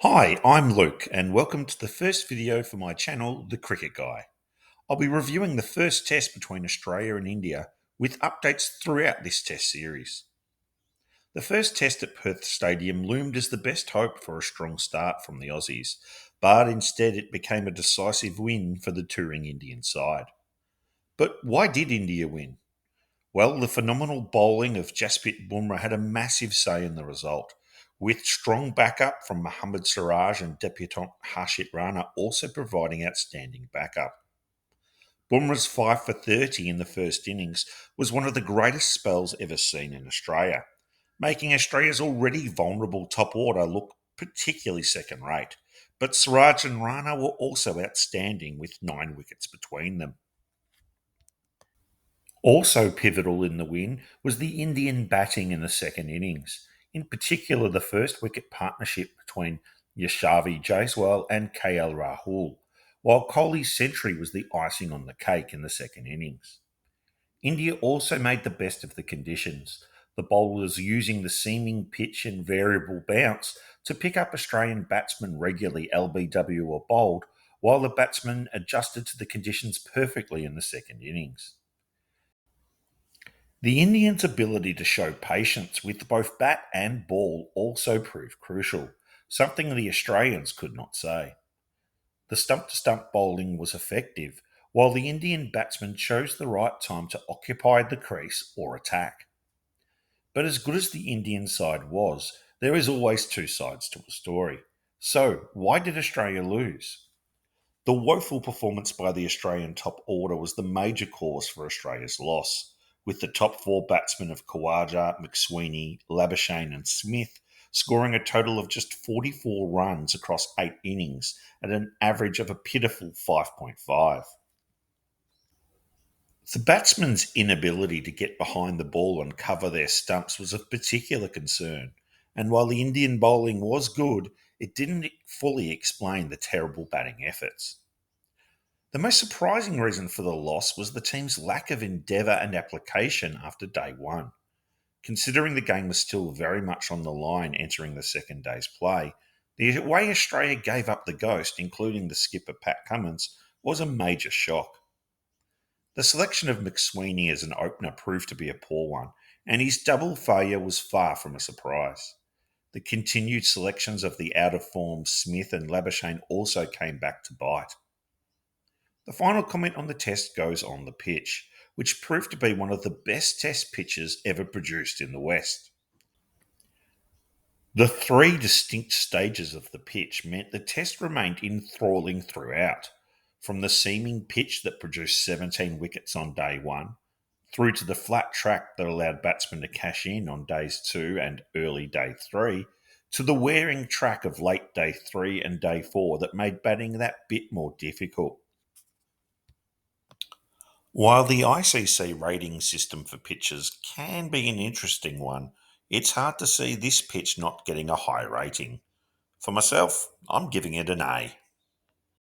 Hi, I'm Luke, and welcome to the first video for my channel, The Cricket Guy. I'll be reviewing the first test between Australia and India, with updates throughout this test series. The first test at Perth Stadium loomed as the best hope for a strong start from the Aussies, but instead it became a decisive win for the touring Indian side. But why did India win? Well, the phenomenal bowling of Jasprit Bumrah had a massive say in the result, with strong backup from Mohammad Siraj and debutant Harshit Rana also providing outstanding backup. Bumrah's 5 for 30 in the first innings was one of the greatest spells ever seen in Australia, making Australia's already vulnerable top order look particularly second rate. But Siraj and Rana were also outstanding with 9 wickets between them. Also pivotal in the win was the Indian batting in the second innings, in particular the first wicket partnership between Yashavi Jaiswal and KL Rahul, while Kohli's century was the icing on the cake in the second innings. India also made the best of the conditions, the bowlers using the seaming pitch and variable bounce to pick up Australian batsmen regularly LBW or bowled, while the batsmen adjusted to the conditions perfectly in the second innings. The Indians' ability to show patience with both bat and ball also proved crucial, something the Australians could not say. The stump to stump bowling was effective, while the Indian batsmen chose the right time to occupy the crease or attack. But as good as the Indian side was, there is always two sides to a story. So, why did Australia lose? The woeful performance by the Australian top order was the major cause for Australia's loss, with the top four batsmen of Khawaja, McSweeney, Labuschagne and Smith scoring a total of just 44 runs across 8 innings at an average of a pitiful 5.5. The batsmen's inability to get behind the ball and cover their stumps was of particular concern, and while the Indian bowling was good, it didn't fully explain the terrible batting efforts. The most surprising reason for the loss was the team's lack of endeavour and application after day one. Considering the game was still very much on the line entering the second day's play, the way Australia gave up the ghost, including the skipper Pat Cummins, was a major shock. The selection of McSweeney as an opener proved to be a poor one, and his double failure was far from a surprise. The continued selections of the out of form Smith and Labuschagne also came back to bite. The final comment on the test goes on the pitch, which proved to be one of the best test pitches ever produced in the West. The three distinct stages of the pitch meant the test remained enthralling throughout, from the seaming pitch that produced 17 wickets on day one, through to the flat track that allowed batsmen to cash in on days 2 and early day 3, to the wearing track of late day 3 and day 4 that made batting that bit more difficult. While the ICC rating system for pitches can be an interesting one, it's hard to see this pitch not getting a high rating. For myself, I'm giving it an A.